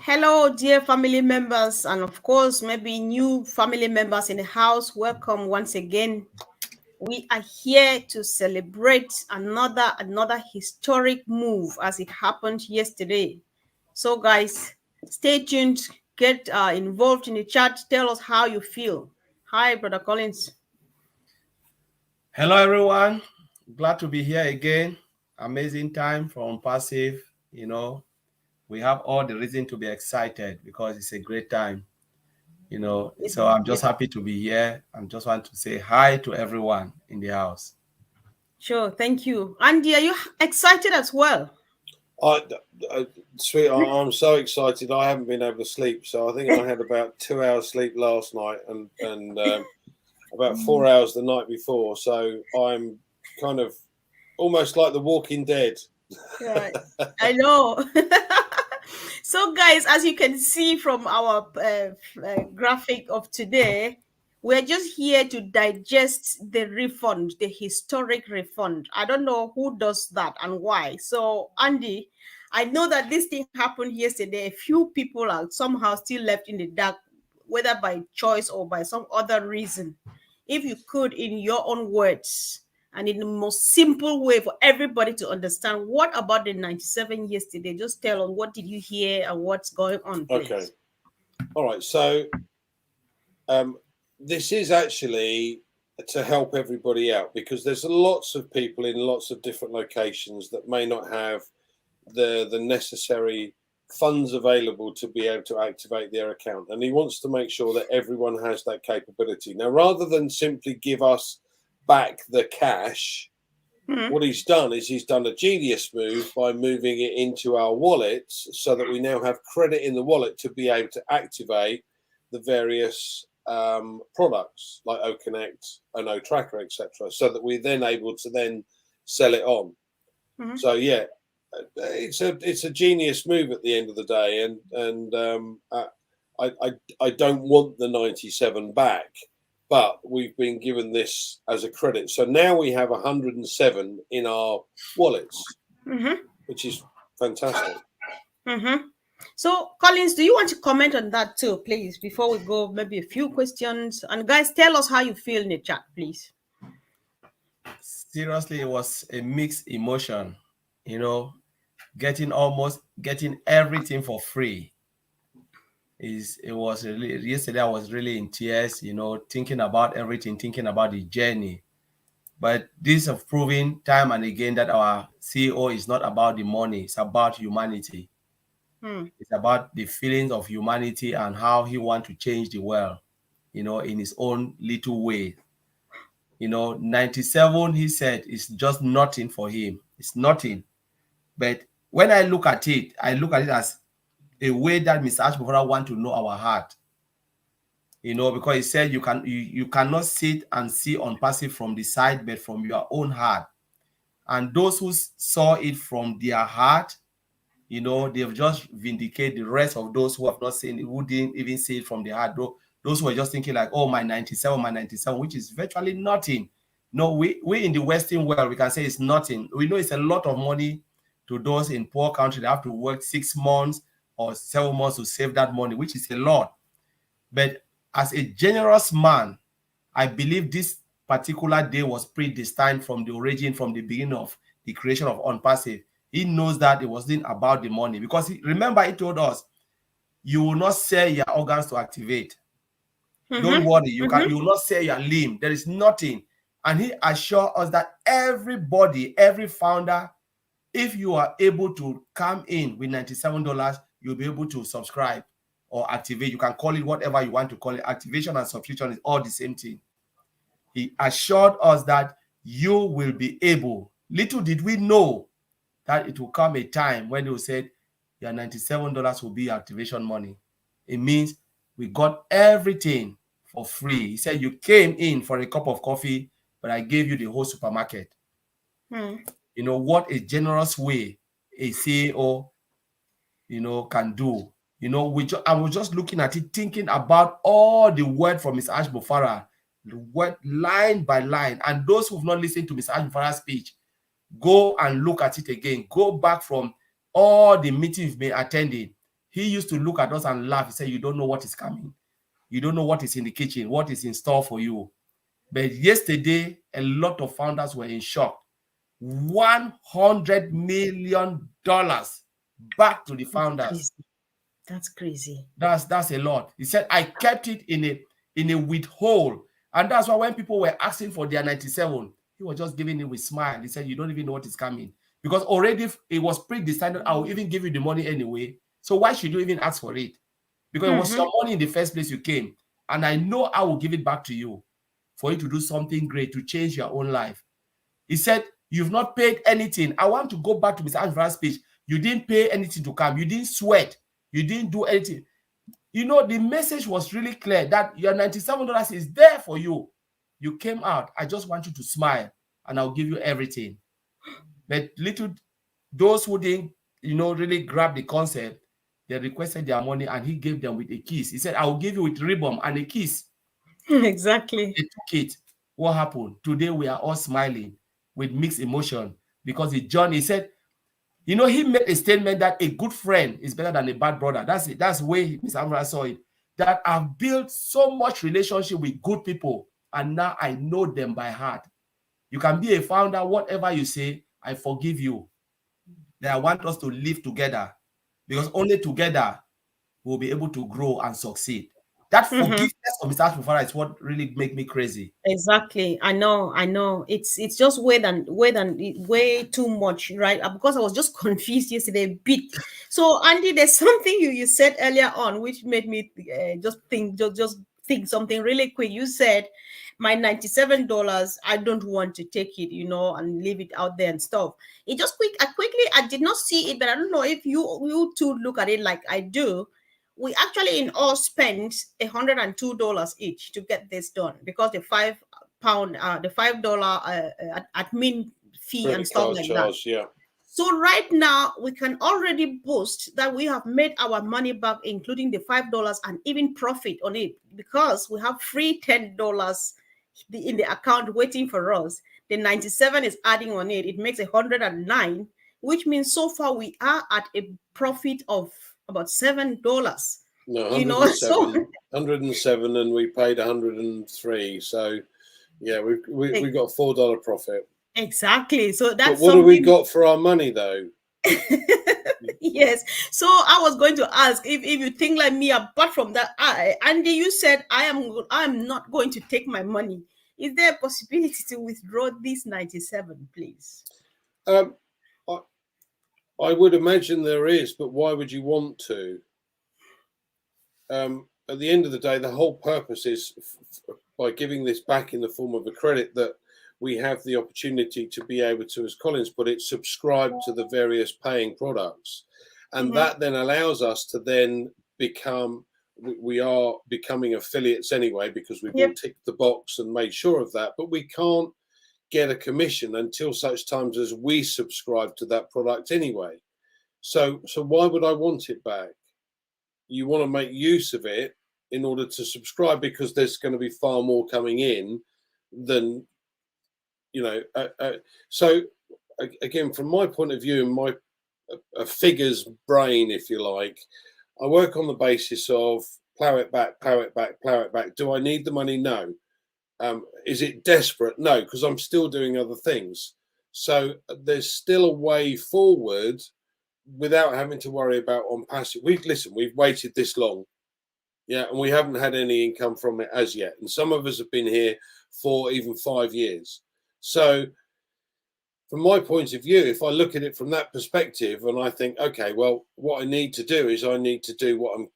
Hello, dear family members, and of course, maybe new family members in the house. Welcome once again. We are here to celebrate another historic move as it happened yesterday. So, guys, stay tuned. Get involved in the chat. Tell us how you feel. Hi, Brother Collins. Hello, everyone. Glad to be here again. Amazing time for Onpassive. We have all the reason to be excited because it's a great time. So I'm just happy to be here. I just want to say hi to everyone in the house. Sure, thank you. Andy, are you excited as well? Sweetheart, I'm so excited. I haven't been able to sleep, so I think I had about 2 hours sleep last night and about 4 hours the night before. So I'm kind of almost like the Walking Dead. Right, I know. So, guys, as you can see from our graphic of today, we're just here to digest the refund, the historic refund. I don't know who does that and why. So, Andy, I know that this thing happened yesterday. A few people are somehow still left in the dark, whether by choice or by some other reason. If you could, in your own words, and in the most simple way for everybody to understand, what about the 97 yesterday? Just tell us, what did you hear and what's going on, please? Okay. All right. So this is actually to help everybody out, because there's lots of people in lots of different locations that may not have the necessary funds available to be able to activate their account, and he wants to make sure that everyone has that capability. Now, rather than simply give us back the cash, what he's done is he's done a genius move by moving it into our wallets, so that we now have credit in the wallet to be able to activate the various products like OCONNECT and OTracker, etc., so that we're then able to then sell it on. So yeah, it's a genius move at the end of the day, and I don't want the 97 back, but we've been given this as a credit. So now we have 107 in our wallets, which is fantastic. So, Collins, do you want to comment on that too, please, before we go? Maybe a few questions. And guys, tell us how you feel in the chat, please. Seriously, it was a mixed emotion, getting everything for free. Yesterday I was really in tears, thinking about everything, thinking about the journey. But this is proving time and again that our CEO is not about the money, it's about humanity. It's about the feelings of humanity and how he wants to change the world, in his own little way. 97, he said, is just nothing for him. It's nothing. But when I look at it as a way that Mr. Ashbufara want to know our heart. Because he said you cannot sit and see Onpassive from the side, but from your own heart. And those who saw it from their heart, they've just vindicated the rest of those who have not seen it, who didn't even see it from their heart. Those who are just thinking like, oh, my 97, which is virtually nothing. No, we in the Western world, we can say it's nothing. We know it's a lot of money to those in poor countries. They have to work 6 months or 7 months to save that money, which is a lot. But as a generous man, I believe this particular day was predestined from the origin, from the beginning of the creation of Onpassive. He knows that it wasn't about the money, because remember, he told us, you will not sell your organs to activate. Don't worry, you will not sell your limb. There is nothing. And he assured us that everybody, every founder, if you are able to come in with $97, you'll be able to subscribe or activate. You can call it whatever you want to call it. Activation and subscription is all the same thing. He assured us that you will be able. Little did we know that it will come a time when they will say your $97 will be activation money. It means we got everything for free. He said you came in for a cup of coffee, but I gave you the whole supermarket. What a generous way a CEO, can do. I was just looking at it, thinking about all the word from Mr. Ashbufara, the word line by line. And those who've not listened to Mr. Ashbufara's speech, go and look at it again. Go back from all the meetings we've been attending. he used to look at us and laugh. He said, you don't know what is coming. You don't know what is in the kitchen, what is in store for you. But yesterday, a lot of founders were in shock. $100 million back to the founders. That's crazy. That's a lot. He said, I kept it in a withhold. And that's why when people were asking for their 97, he was just giving it with smile. He said, you don't even know what is coming. Because already it was pre-decided, I will even give you the money anyway. So why should you even ask for it? Because it was your money in the first place you came. And I know I will give it back to you for you to do something great, to change your own life. He said, you've not paid anything. I want to go back to Mr. Anvar's speech. You didn't pay anything to come. You didn't sweat. You didn't do anything. You know, the message was really clear that your $97 is there for you. You came out. I just want you to smile and I'll give you everything. But those who didn't, really grab the concept, they requested their money and he gave them with a kiss. He said, I will give you with ribbon and a kiss. Exactly. They took it. What happened? Today we are all smiling with mixed emotion because he said, he made a statement that a good friend is better than a bad brother. That's it. That's the way Mr. Amra saw it. That I've built so much relationship with good people and now I know them by heart. You can be a founder, whatever you say, I forgive you. That I want us to live together because only together we'll be able to grow and succeed. That forgiveness of Mr. Mufareh is what really make me crazy. Exactly. I know. It's just way too much, right? Because I was just confused yesterday a bit. So Andy, there's something you said earlier on which made me just think something really quick. You said my $97, I don't want to take it, and leave it out there and stuff. It just I did not see it, but I don't know if you two look at it like I do. We actually in all spent $102 each to get this done because the $5 admin fee and stuff like that. Yeah. So right now we can already boast that we have made our money back, including the $5 and even profit on it, because we have free $10 in the account waiting for us. The 97 is adding on it. It makes 109, which means so far we are at a profit of about $7. No, 107, 107, and we paid 103. So, yeah, we got $4 profit. Exactly. So that's what have we got for our money, though? Yes. So I was going to ask if you think like me. Apart from that, Andy, you said I am not going to take my money. Is there a possibility to withdraw this 97, please? I would imagine there is, but why would you want to? At the end of the day, the whole purpose is by giving this back in the form of a credit that we have the opportunity to be able to, as Collins put it, subscribe to the various paying products. And that then allows us to then we are becoming affiliates anyway, because we've all ticked the box and made sure of that, but we can't get a commission until such times as we subscribe to that product anyway. So why would I want it back? You want to make use of it in order to subscribe, because there's going to be far more coming in than, so again, from my point of view, and my figures brain, if you like, I work on the basis of plow it back. Do I need the money? No. Is it desperate? No, because I'm still doing other things. So there's still a way forward without having to worry about Onpassive. We've waited this long, and we haven't had any income from it as yet. And some of us have been here for even 5 years. So from my point of view, if I look at it from that perspective and I think, okay, well, what I need to do is I need to do what I'm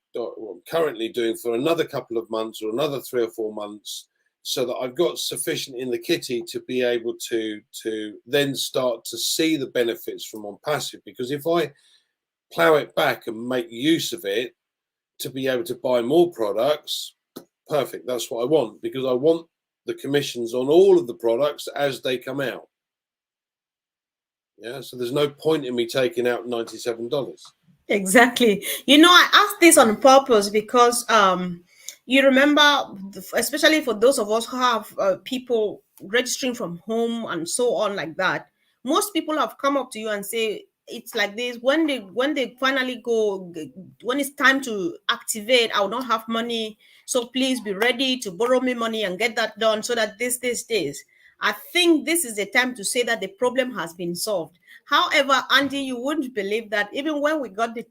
currently doing for another couple of months or another 3 or 4 months, so that I've got sufficient in the kitty to be able to then start to see the benefits from Onpassive. Because if I plow it back and make use of it to be able to buy more products, perfect. That's what I want, because I want the commissions on all of the products as they come out. Yeah, so there's no point in me taking out $97. Exactly. I asked this on purpose because you remember, especially for those of us who have people registering from home and so on like that, most people have come up to you and say, it's like this. When they finally go, when it's time to activate, I will not have money. So please be ready to borrow me money and get that done so that this. I think this is the time to say that the problem has been solved. However, Andy, you wouldn't believe that even when we got the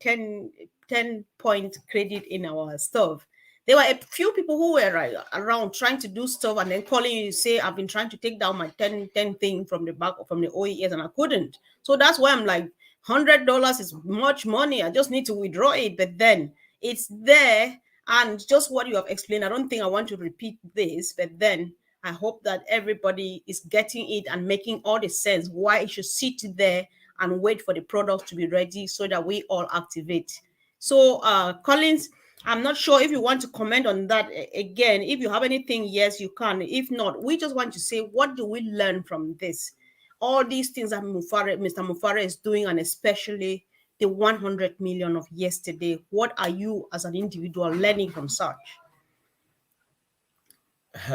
10-point credit in our stuff, there were a few people who were around trying to do stuff and then calling you, say, I've been trying to take down my 10 thing from the back from the OES and I couldn't. So that's why I'm like, $100 is much money. I just need to withdraw it. But then it's there. And just what you have explained, I don't think I want to repeat this, but then I hope that everybody is getting it and making all the sense why it should sit there and wait for the product to be ready so that we all activate. So, Collins, I'm not sure if you want to comment on that again. If you have anything, yes, you can. If not, we just want to say, what do we learn from this? All these things that Mr. Mufareh is doing, and especially the 100 million of yesterday. What are you as an individual learning from such?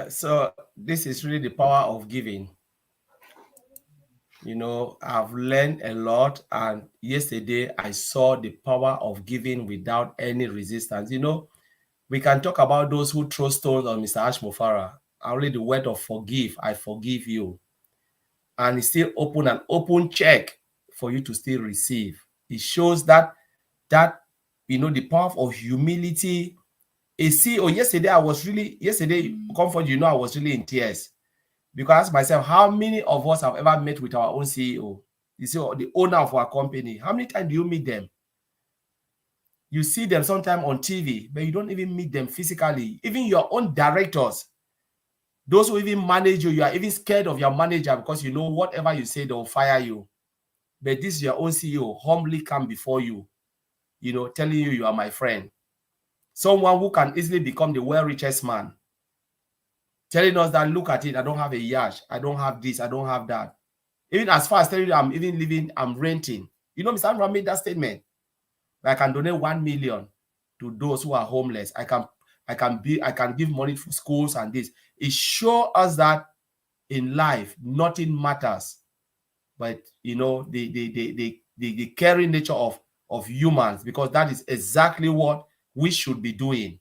So this is really the power of giving. You know, I've learned a lot, and yesterday I saw the power of giving without any resistance. You know, we can talk about those who throw stones on Mr. Mufareh. Only the word of forgive, I forgive you. And it's still open, an open check for you to still receive. It shows that you know, the power of humility. A CEO, yesterday, Comfort, you know, I was really in tears. Because I asked myself, how many of us have ever met with our own CEO? You see, the owner of our company. How many times do you meet them? You see them sometime on TV, but you don't even meet them physically. Even your own directors, those who even manage you, you are even scared of your manager because you know whatever you say, they'll fire you. But this is your own CEO, humbly come before you, you know, telling you you are my friend. Someone who can easily become the world richest man. Telling us that, look at it, I don't have a yacht, I don't have this, I don't have that. Even as far as telling you I'm even living, I'm renting. You know, Mr. Andrew made that statement. I can donate 1 million to those who are homeless. I can give money for schools and this. It shows us that in life, nothing matters. But you know, the caring nature of humans, because that is exactly what we should be doing.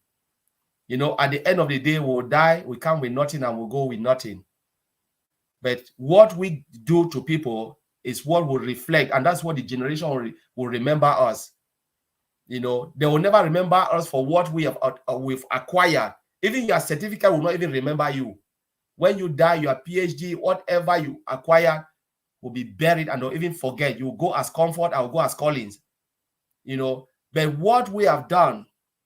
You know, at the end of the day, we'll die, we come with nothing and we'll go with nothing. But what we do to people is what will reflect, and that's what the generation will remember us. You know, they will never remember us for what we've acquired. Even your certificate will not even remember you. When you die, your PhD, whatever you acquire, will be buried and they'll even forget. You will go as Comfort, I will go as Collins. You know, but what we have done,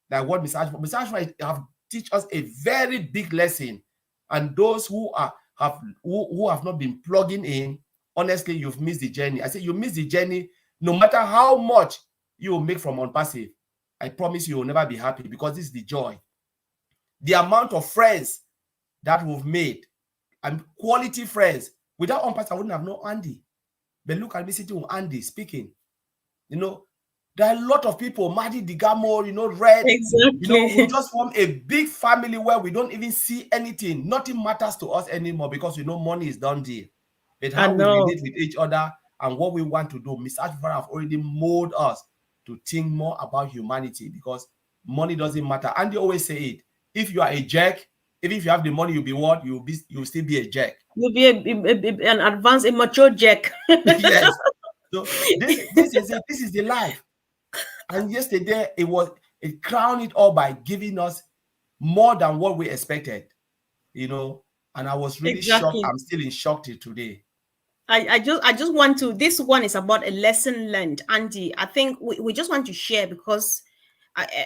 like what Mr. Ashford have teach us a very big lesson. And those who have not been plugging in, honestly, you've missed the journey. I say you miss the journey, no matter how much you will make from Onpassive. I promise you will never be happy, because this is the joy. The amount of friends that we've made, and quality friends. Without Onpassive, I wouldn't have known Andy. But look at me sitting with Andy speaking. You know, there are a lot of people, Madi Digamo, you know, Red. Exactly. You know, we just form a big family where we don't even see anything. Nothing matters to us anymore, because we know money is done deal. But how we relate with each other and what we want to do, Mr. Ashford have already molded us to think more about humanity, because money doesn't matter. And they always say it. If you are a jerk, even if you have the money, you'll be what? You'll still be a jerk. You'll be an advanced, immature jerk. Yes. So this is it. This is the life. And yesterday it crowned it all by giving us more than what we expected. You know, and I was really shocked. I'm still in shock till today. I just want to, this one is about a lesson learned, Andy. I think we just want to share, because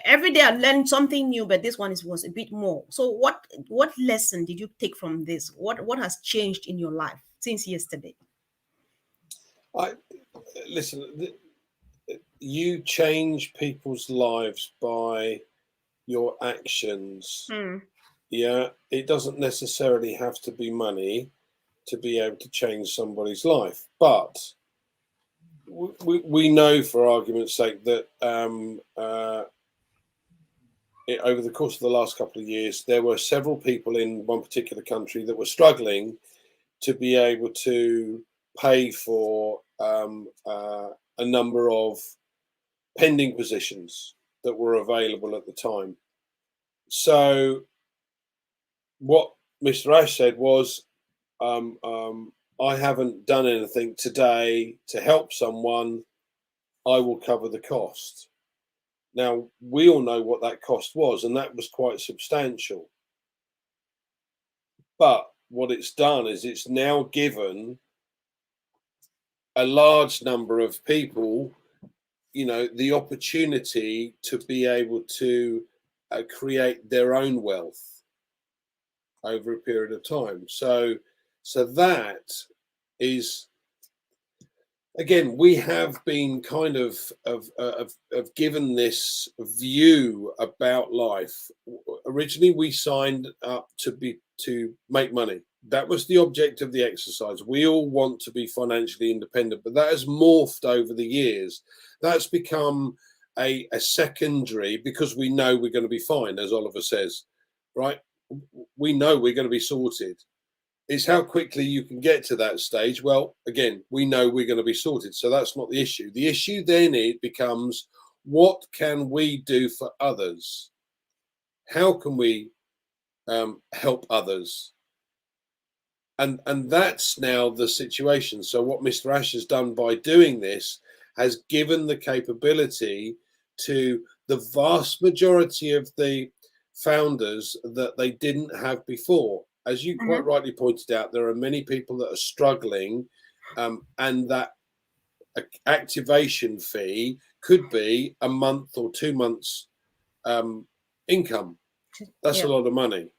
every day I learn something new, but this one was a bit more. So what lesson did you take from this? What has changed in your life since yesterday? Listen, you change people's lives by your actions. Yeah, it doesn't necessarily have to be money to be able to change somebody's life, but we know, for argument's sake, that over the course of the last couple of years, there were several people in one particular country that were struggling to be able to pay for a number of pending positions that were available at the time. So what Mr. Ash said was, I haven't done anything today to help someone. I will cover the cost. Now, we all know what that cost was, and that was quite substantial. But what it's done is it's now given a large number of people, you know, the opportunity to be able to create their own wealth over a period of time. So that is, again, we have been kind of given this view about life. Originally, we signed up to make money. That was the object of the exercise. We all want to be financially independent, but that has morphed over the years. That's become a secondary, because we know we're going to be fine, as Oliver says, right? We know we're going to be sorted. It's how quickly you can get to that stage. Well, again, we know we're going to be sorted, so that's not the issue. The issue then it becomes, what can we do for others? How can we help others? And that's now the situation. So what Mr. Ash has done by doing this has given the capability to the vast majority of the founders that they didn't have before. As you quite rightly pointed out, there are many people that are struggling, and that activation fee could be a month or 2 months income. That's a lot of money.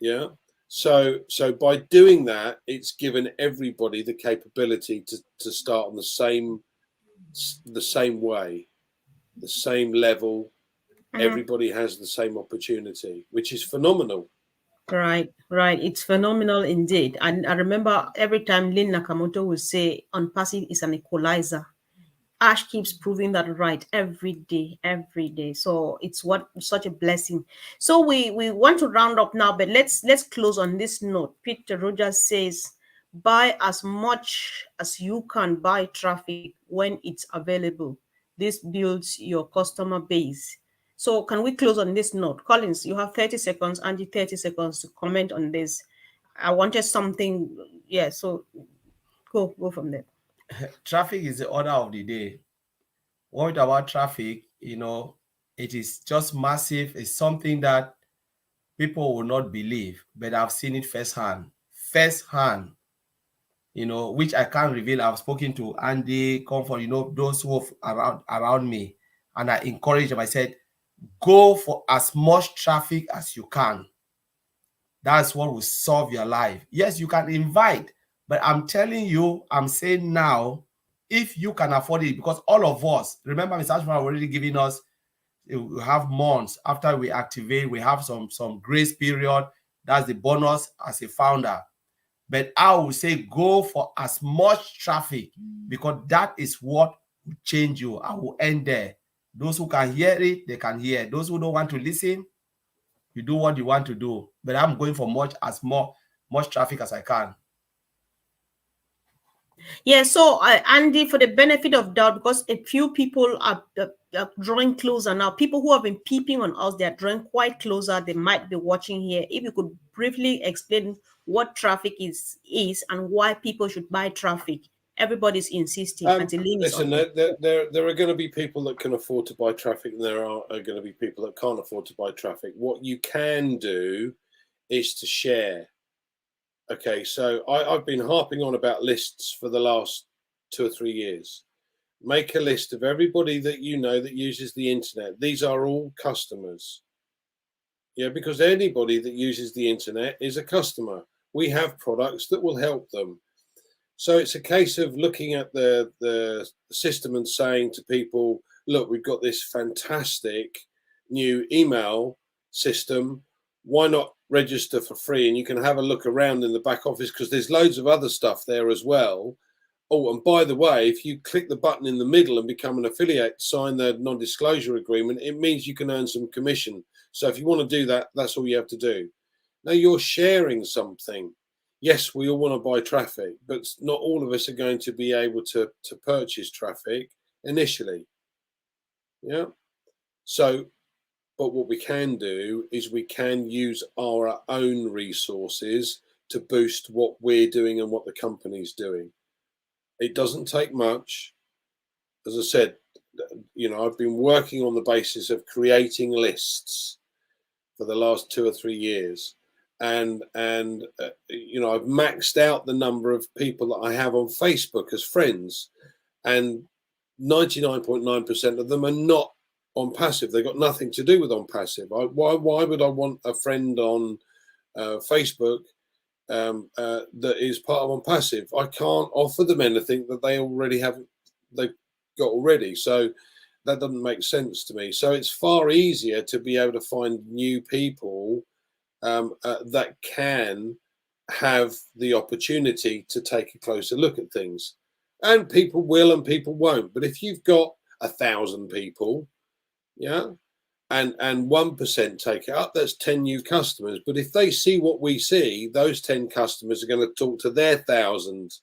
Yeah. So by doing that, it's given everybody the capability to start on the same way, the same level. Everybody has the same opportunity, which is phenomenal. Right. It's phenomenal indeed. And I remember every time Lynn Nakamoto would say Onpassive is an equalizer. Ash keeps proving that right every day. So it's such a blessing. So we want to round up now, but let's close on this note. Peter Rogers says, buy as much as you can buy traffic when it's available. This builds your customer base. So can we close on this note? Collins, you have 30 seconds, Andy, 30 seconds to comment on this. I wanted something, yeah, so go from there. Traffic is the order of the day. What about traffic? You know, it is just massive. It's something that people will not believe, but I've seen it firsthand, you know, which I can't reveal. I've spoken to Andy, Comfort, you know, those who are around me, and I encourage them. I said, go for as much traffic as you can. That's what will solve your life. Yes, you can invite, but I'm telling you, I'm saying now, if you can afford it, because all of us, remember, Mr. Ashford already giving us, we have months after we activate, we have some grace period. That's the bonus as a founder. But I will say go for as much traffic, because that is what will change you. I will end there. Those who can hear it, they can hear. Those who don't want to listen, you do what you want to do. But I'm going for much traffic as I can. Yeah, so Andy, for the benefit of doubt, because a few people are drawing closer now, people who have been peeping on us, they're drawing quite closer. They might be watching here. If you could briefly explain what traffic is and why people should buy traffic. Everybody's insisting. Listen, there are going to be people that can afford to buy traffic, and there are going to be people that can't afford to buy traffic. What you can do is to share. Okay, so I've been harping on about lists for the last 2 or 3 years. Make a list of everybody that you know that uses the internet. These are all customers. Yeah, because anybody that uses the internet is a customer. We have products that will help them. So it's a case of looking at the system and saying to people, look, we've got this fantastic new email system. Why not register for free? And you can have a look around in the back office, because there's loads of other stuff there as well. Oh, and by the way, if you click the button in the middle and become an affiliate, sign the non-disclosure agreement, it means you can earn some commission. So if you want to do that, that's all you have to do. Now you're sharing something. yes, we all want to buy traffic, but not all of us are going to be able to purchase traffic initially. Yeah. So, but what we can do is we can use our own resources to boost what we're doing and what the company's doing. It doesn't take much. As I said, you know, I've been working on the basis of creating lists for the last 2 or 3 years. And you know, I've maxed out the number of people that I have on Facebook as friends, and 99.9% of them are not Onpassive. They've got nothing to do with Onpassive. Why would I want a friend on Facebook that is part of Onpassive? I can't offer them anything that they already have. They've got already. So that doesn't make sense to me. So it's far easier to be able to find new people that can have the opportunity to take a closer look at things. And people will and people won't. But if you've got 1,000 people, yeah, and 1% take it up, that's 10 new customers. But if they see what we see, those 10 customers are going to talk to their 1,000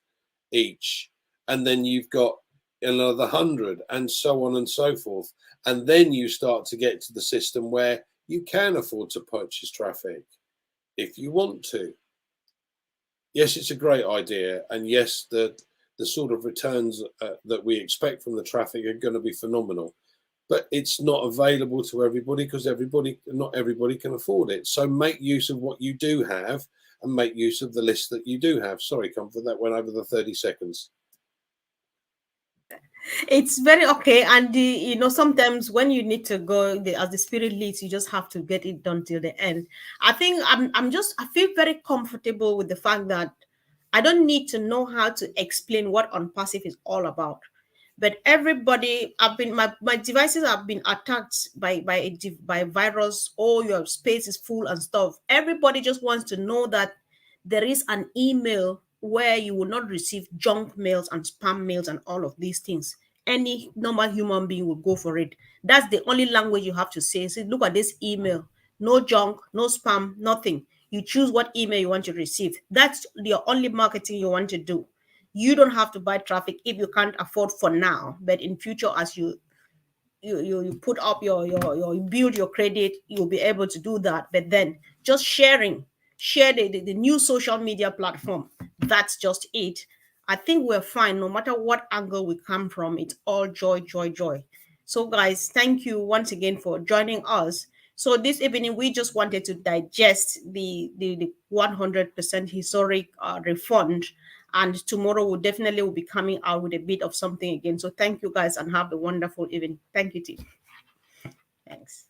each. And then you've got another 100 and so on and so forth. And then you start to get to the system where you can afford to purchase traffic if you want to. Yes, it's a great idea. And yes, the sort of returns that we expect from the traffic are going to be phenomenal. But it's not available to everybody because not everybody can afford it. So make use of what you do have and make use of the list that you do have. Sorry, Comfort, that went over the 30 seconds. It's very okay. And you know, sometimes when you need to go, as the spirit leads, you just have to get it done till the end. I think I feel very comfortable with the fact that I don't need to know how to explain what Onpassive is all about. But everybody, my devices have been attacked by virus. All your space is full and stuff. Everybody just wants to know that there is an email where you will not receive junk mails and spam mails and all of these things. Any normal human being will go for it. That's the only language you have to say. Say, look at this email. No junk, no spam, nothing. You choose what email you want to receive. That's your only marketing you want to do. You don't have to buy traffic if you can't afford for now. But in future, as you put up your build your credit, you'll be able to do that. But then just share the new social media platform. That's just it. I think we're fine no matter what angle we come from. It's all joy, joy, joy. So guys, thank you once again for joining us. So this evening we just wanted to digest the 100% historic refund, and tomorrow we'll definitely will be coming out with a bit of something again. So thank you guys and have a wonderful evening. Thank you, team. Thanks.